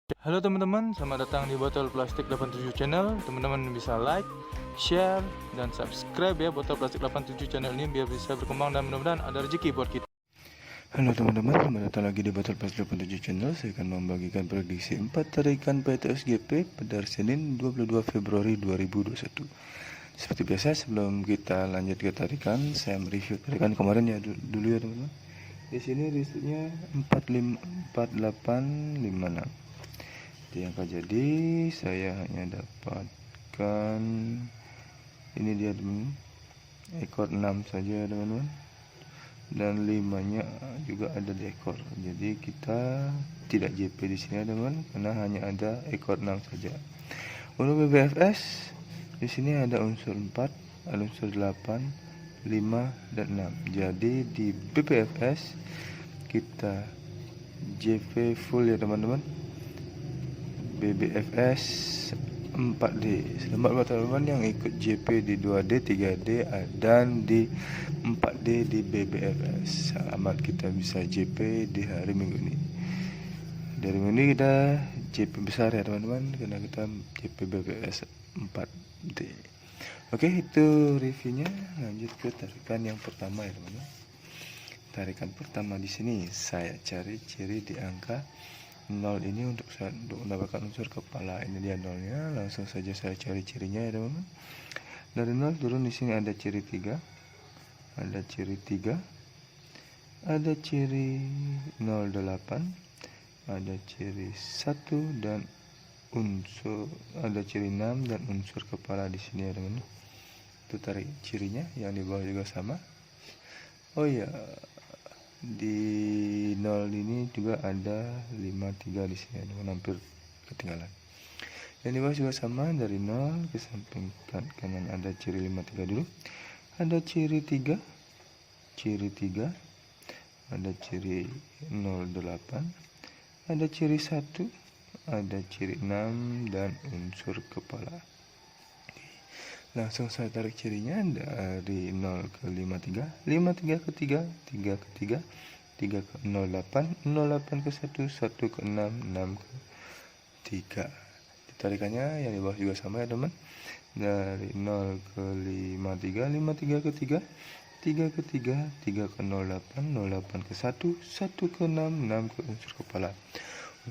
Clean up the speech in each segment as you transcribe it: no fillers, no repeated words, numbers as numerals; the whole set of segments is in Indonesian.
Halo teman-teman, selamat datang di Botol Plastik 87 Channel. Teman-teman bisa like, share, dan subscribe ya Botol Plastik 87 Channel ini biar bisa berkembang dan mudah-mudahan ada rezeki buat kita. Halo teman-teman, selamat datang lagi di Botol Plastik 87 Channel. Saya akan membagikan prediksi 4 tarikan PTSGP pada Senin 22 Februari 2021. Seperti biasa, sebelum kita lanjut ke tarikan, saya mereview tarikan kemarin ya dulu ya teman-teman. Di sini risetnya 4856. Di angka jadi saya hanya dapatkan ini dia teman, ekor 6 saja teman-teman, dan 5-nya juga ada di ekor. Jadi kita tidak JP di sini teman, karena hanya ada ekor 6 saja. Untuk BBFS di sini ada unsur 4, ada unsur 8, 5 dan 6. Jadi di BBFS kita JP full ya teman-teman. BBFS 4D. Selamat buat teman-teman yang ikut JP di 2D, 3D dan di 4D di BBFS. Selamat kita bisa JP di hari Minggu ini. Dari minggu ini kita JP besar ya teman-teman, karena kita JP BBFS 4D. Oke, itu reviewnya. Lanjut ke tarikan yang pertama ya teman-teman. Tarikan pertama di sini saya cari ciri di angka 0 ini untuk mendapatkan unsur kepala. Ini dia 0-nya. Langsung saja saya cari cirinya ya teman-teman. Dari 0 turun di sini ada ciri 3. Ada ciri 3. Ada ciri 08. Ada ciri 1 dan unsur, ada ciri 6 dan unsur kepala di sini ya teman-teman. Itu tarik cirinya, yang di bawah juga sama. Oh ya, di 0 ini juga ada 53 di sini, hampir ketinggalan. Yang di bawah juga sama, dari 0 ke samping kanan ada ciri 53 dulu. Ada ciri 3, ada ciri 08, ada ciri 1, ada ciri 6 dan unsur kepala. Langsung saya tarik cirinya dari 0 ke 53, 53 ke 3, 3 ke 3, 3 ke 08, 08 ke 1, 1 ke 6, 6 ke 3. Tarikannya yang di bawah juga sama ya teman. Dari 0 ke 53, 53 ke 3, 3 ke 3, 3 ke 08, 08 ke 1, 1 ke 6, 6 ke unsur kepala.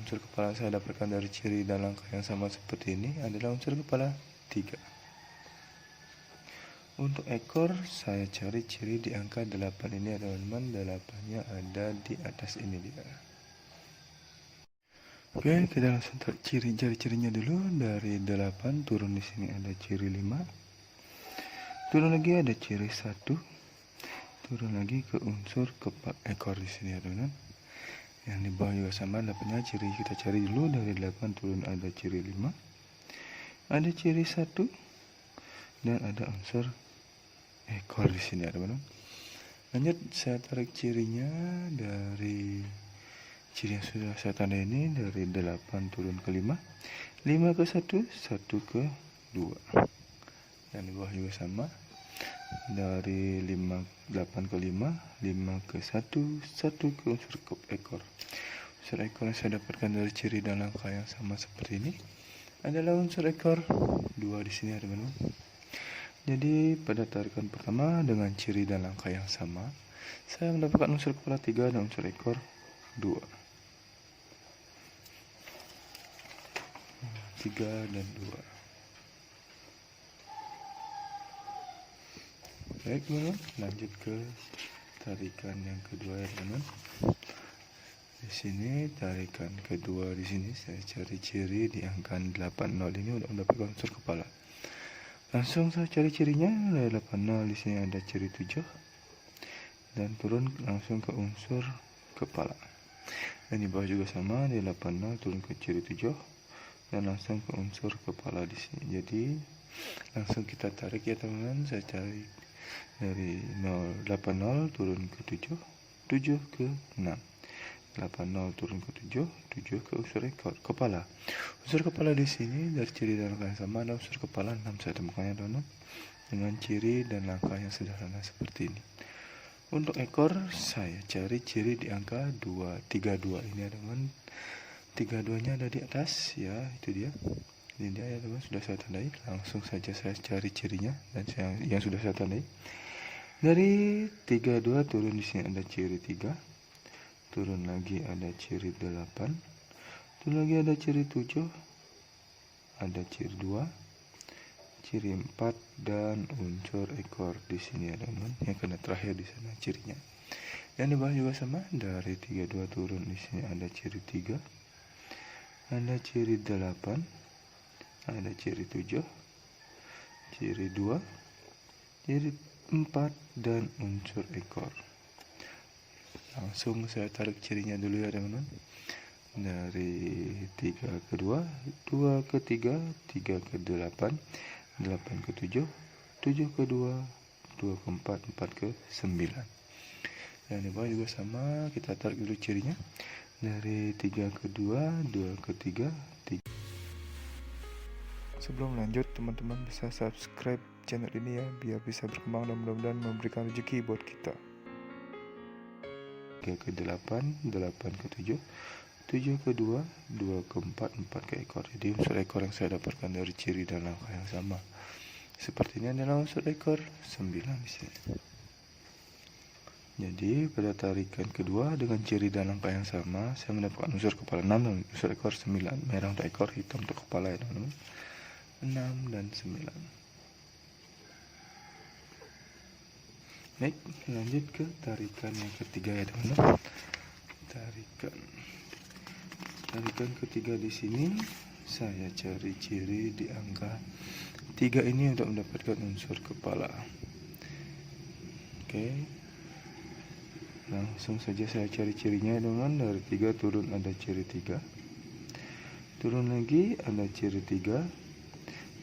Unsur kepala saya dapatkan dari ciri dan langkah yang sama seperti ini adalah unsur kepala 3. Untuk ekor saya cari ciri di angka 8 ini ya teman-teman. 8-nya ada di atas ini dia. Oke, kita langsung cari ciri-cirinya dulu. Dari 8 turun di sini ada ciri 5. Turun lagi ada ciri 1. Turun lagi ke unsur ekor di sini ya teman-teman. Yang di bawah juga sama, 8-nya ciri kita cari dulu. Dari 8 turun ada ciri 5. Ada ciri 1 dan ada unsur ekor di sini ya teman-teman. Lanjut saya tarik cirinya dari ciri yang sudah saya tanda ini, dari 8 turun ke 5, 5 ke 1, 1 ke 2. Yang di bawah juga sama, dari 8 ke 5, 5 ke 1, 1 ke unsur ekor. Unsur ekor yang saya dapatkan dari ciri dan langkah yang sama seperti ini adalah unsur ekor 2 di sini ya teman-teman. Jadi pada tarikan pertama dengan ciri dan langkah yang sama, saya mendapatkan unsur kepala 3 dan unsur ekor 2. 3 dan 2. Baik teman-teman, lanjut ke tarikan yang kedua ya teman-teman. Di sini tarikan kedua, di sini saya cari ciri di angka 80 ini untuk mendapatkan unsur kepala. Langsung saya cari cirinya. Dari 80 di sini ada ciri 7 dan turun langsung ke unsur kepala. Dan di bawah juga sama, di 80 turun ke ciri 7 dan langsung ke unsur kepala di sini. Jadi langsung kita tarik ya teman-teman. Saya cari dari 80 turun ke 7, 7 ke 6. 80 turun ke 7, 7 ke unsur ekor kepala. Unsur kepala di sini dari ciri dan langkah yang sama ada unsur kepala 6 saya temukannya teman-teman, dengan ciri dan langkah yang sederhana seperti ini. Untuk ekor saya cari ciri di angka 232 ini ya teman. 3-2-nya ada di atas, ya itu dia. Ini dia ya teman, sudah saya tandai. Langsung saja saya cari cirinya dan yang sudah saya tandai. Dari 3-2 turun di sini ada ciri 3. Turun lagi ada ciri 8. Turun lagi ada ciri 7. Ada ciri 2. Ciri 4 dan unsur ekor di sini ya teman. Yang kena terakhir di sana cirinya. Dan di bawah juga sama, dari 3-2 turun di sini ada ciri 3. Ada ciri 8. Ada ciri 7, ciri 2, ciri 4, dan unsur ekor. Langsung saya tarik cirinya dulu ya teman-teman. Dari 3 ke 2, 2 ke 3, 3 ke 8, 8 ke 7, 7 ke 2, 2 ke 4, 4 ke 9. Dan di bawah juga sama, kita tarik dulu cirinya. Dari 3 ke 2, 2 ke 3, 3. Sebelum lanjut, teman-teman bisa subscribe channel ini ya, biar bisa berkembang dan mudah-mudahan memberikan rezeki buat kita. 3 ke 8, 8 ke 7, 7 ke 2, 2 ke 4, 4 ke ekor. Jadi unsur ekor yang saya dapatkan dari ciri dan langkah yang sama. Seperti ini adalah unsur ekor 9 di sini. Jadi pada tarikan kedua dengan ciri dan langkah yang sama, saya mendapatkan unsur kepala 6 dan unsur ekor 9. Merah untuk ekor, hitam untuk kepala ya teman-teman. 6 dan 9. Baik, lanjut ke tarikan yang ketiga ya teman-teman. Tarikan ketiga di sini saya cari ciri di angka 3 ini untuk mendapatkan unsur kepala. Oke. Langsung saja saya cari cirinya teman-teman. Dari 3 turun ada ciri 3. Turun lagi ada ciri 3.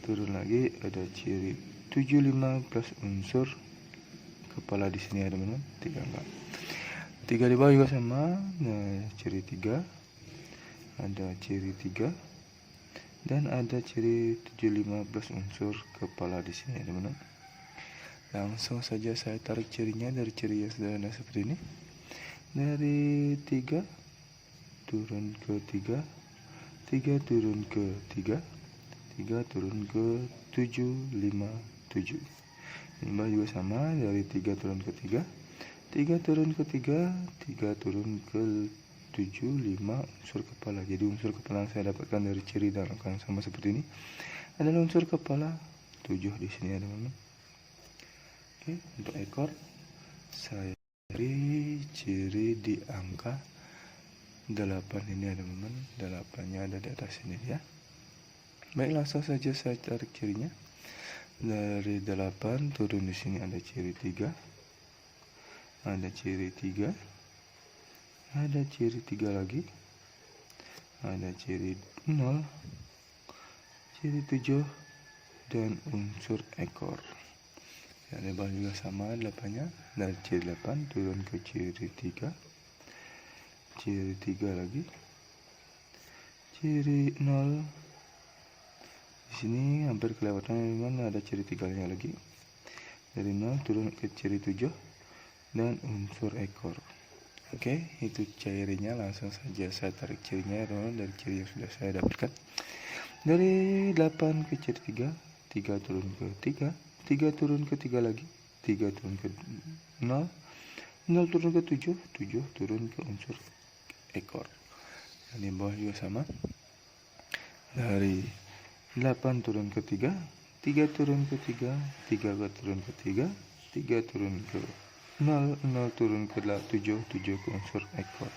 Turun lagi ada ciri 75 plus unsur kepala di sini ya teman-teman. 3 di bawah juga sama. Nah, ciri 3. Ada ciri 3 dan ada ciri 75 plus unsur kepala di sini ya teman-teman. Langsung saja saya tarik cirinya dari ciri yang sederhana seperti ini. Dari 3 turun ke 3, 3 turun ke 3, 3 turun ke 7, 5, 7. Ini juga sama, dari 3 turun ke 3, 3 turun ke 3, 3 turun ke 7, 5 unsur kepala. Jadi unsur kepala yang saya dapatkan dari ciri dan angka yang sama seperti ini adalah unsur kepala 7 di sini ya teman-teman. Oke, untuk ekor saya cari ciri di angka 8 ini ya teman-teman. 8-nya ada di atas ini ya. Baik, langsung saja saya tarik cirinya. Dari 8 turun di sini ada ciri 3. Ada ciri 3. Ada ciri 3 lagi. Ada ciri 0. Ciri 7 dan unsur ekor. Dan lebar juga sama 8-nya. Dari ciri 8 turun ke ciri 3. Ciri 3 lagi. Ciri 0. Di sini hampir kelewatan teman-teman, ada ciri 3-nya lagi. Dari 0 turun ke ciri 7 dan unsur ekor. Oke, itu cirinya. Langsung saja saya tarik cirinya ya teman-teman, dari ciri yang sudah saya dapatkan. Dari 8 ke ciri 3, 3 turun ke 3, 3 turun ke 3 lagi, 3 turun ke 0, 0 turun ke 7, 7 turun ke unsur ekor. Dan di bawah juga sama. Dari 8 turun ke 3, 3 turun ke 3, 3 turun ke 3, 3 turun ke 0, 0 turun ke 7, 7 ke unsur ekor.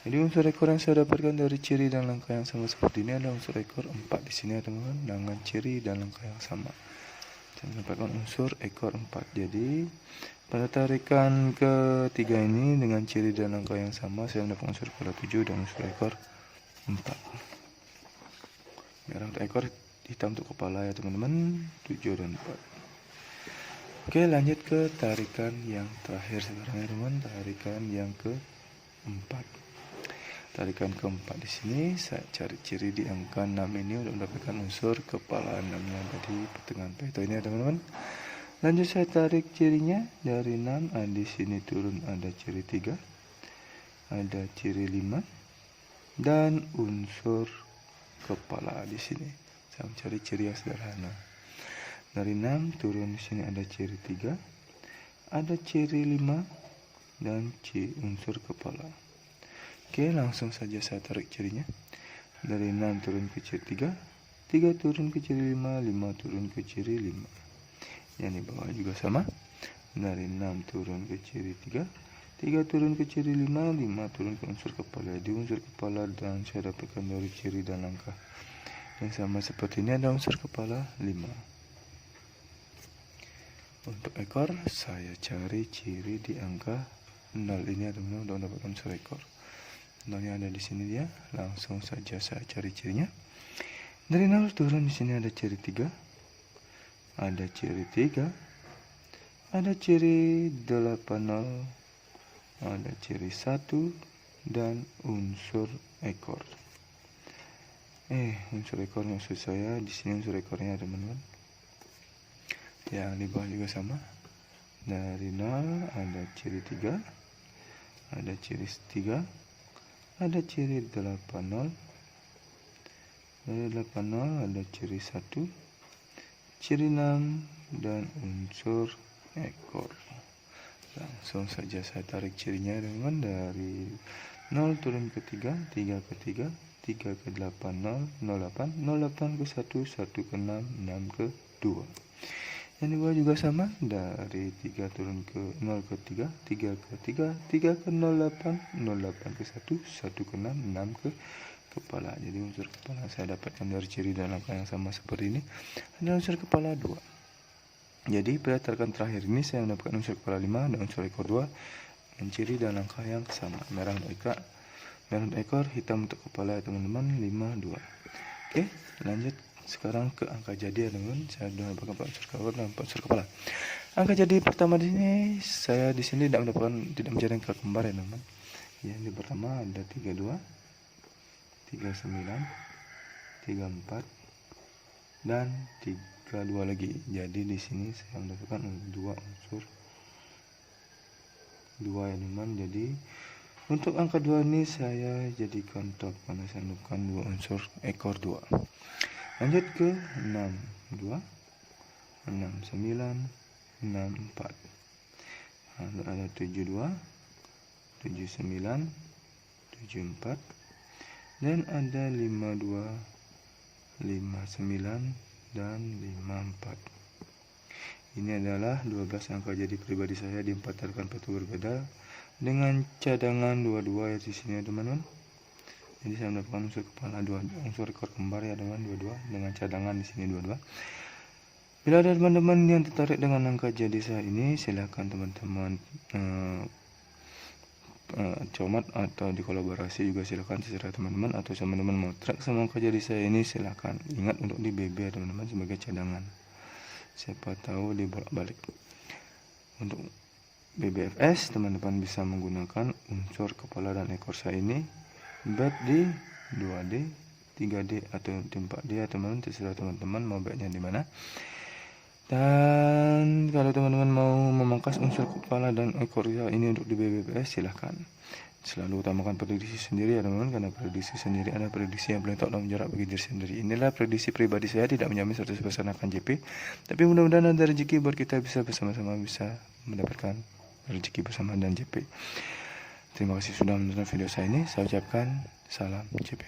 Jadi unsur ekor yang saya dapatkan dari ciri dan langkah yang sama seperti ini adalah unsur ekor 4 di sini ya teman-teman, dengan ciri dan langkah yang sama. Saya mendapatkan unsur ekor 4. Jadi pada tarikan ketiga ini dengan ciri dan langkah yang sama, saya mendapatkan unsur kepala 7 dan unsur ekor 4. Merah untuk ekor, hitam untuk kepala ya teman-teman, 7 dan 4. Oke, lanjut ke tarikan yang terakhir sekarang ya teman, tarikan yang keempat. Tarikan keempat di sini saya cari ciri di angka 6 ini untuk mendapatkan unsur kepala 6-nya tadi pertengahan peto ini ya teman-teman. Lanjut saya tarik cirinya dari 6, di sini turun ada ciri 3, ada ciri 5, dan unsur kepala di sini. Saya mencari ciri yang sederhana. Dari 6 turun di sini ada ciri 3, ada ciri 5 dan unsur kepala. Oke, langsung saja saya tarik cirinya. Dari 6 turun ke ciri 3, 3 turun ke ciri 5, 5 turun ke ciri 5. Yang di bawah juga sama. Dari 6 turun ke ciri 3, 3 turun ke ciri 5, 5 turun ke unsur kepala. Di unsur kepala dan saya dapatkan dari ciri dan angka yang sama seperti ini, ada unsur kepala 5. Untuk ekor saya cari ciri di angka 0 ini, teman-teman, untuk mendapatkan unsur ekor. 0-nya ada di sini dia. Langsung saja saya cari cirinya. Dari 0 turun di sini ada ciri 3, ada ciri 3, ada ciri 80, ada ciri 1 dan unsur ekor. Unsur ekor maksud saya di sini, unsur ekornya, teman-teman. Yang di bawah juga sama. Dari 0 ada ciri 3, ada ciri 3, ada ciri 80. Dari 80 ada ciri 1, ciri 6 dan unsur ekor. Langsung saja saya tarik cirinya, teman-teman. Dari 0 turun ke 3, 3 ke 3, 3 ke 8, 0, 08, 08 ke 1, 1 ke 6, 6 ke 2. Yang di bawah juga sama. Dari 3 turun ke 0 ke 3, 3 ke 3, 3 ke 08, 08 ke 1, 1 ke 6, 6 ke kepala. Jadi unsur kepala saya dapatkan dari ciri dan angka yang sama seperti ini. Ada unsur kepala 2. Jadi berdasarkan terakhir ini saya mendapatkan unsur kepala 5 dan unsur ekor 2 dengan ciri dan angka yang sama. Merah untuk ekor, hitam untuk kepala, teman-teman, 5, 2. Oke, lanjut sekarang ke angka jadi, teman-teman. Saya sudah mendapatkan 4 unsur ekor dan 4 unsur kepala. Angka jadi pertama di sini, saya di sini tidak mencari angka kembar, ya, teman-teman. Yang di pertama ada 32, 39, 34 dan 32 lagi. Jadi di sini saya mendapatkan 2 unsur 2, ya, teman. Jadi untuk angka 2 ini saya jadikan top karena saya mendapatkan 2 unsur ekor 2. Lanjut ke 6, 2, 6, 9, 6, 4. Lalu ada 72, 79, 74 dan ada 52, 59 dan 54. Ini adalah 12 angka jadi pribadi saya di 4 rekan petu berbeda dengan cadangan 22 ya di sini, teman-teman. Jadi saya mendapatkan unsur kepala 2, unsur ekor kembar, ya, teman, 22 dengan cadangan di sini 22. Bila ada teman-teman yang tertarik dengan angka jadi saya ini, silakan teman-teman comat atau dikolaborasi juga silakan, terserah teman-teman. Atau teman-teman mau track sama angka jadi saya ini, silakan. Ingat untuk di BB, teman-teman, sebagai cadangan. Siapa tahu dibolak-balik. Untuk BBFS, teman-teman bisa menggunakan unsur kepala dan ekor saya ini bet di 2D, 3D atau di 4D, ya, teman-teman, terserah teman-teman mau betnya di mana. Dan kalau teman-teman mau memangkas unsur kepala dan ekor ini untuk di BBFS, silahkan. Selalu utamakan prediksi sendiri, ya, teman-teman, karena prediksi sendiri adalah prediksi yang paling tahu dan jarak bagi diri sendiri. Inilah prediksi pribadi saya, tidak menjamin 100% akan JP, tapi mudah-mudahan ada rezeki buat kita bisa bersama-sama bisa mendapatkan rezeki bersama dan JP. Terima kasih sudah menonton video saya ini. Saya ucapkan salam JP.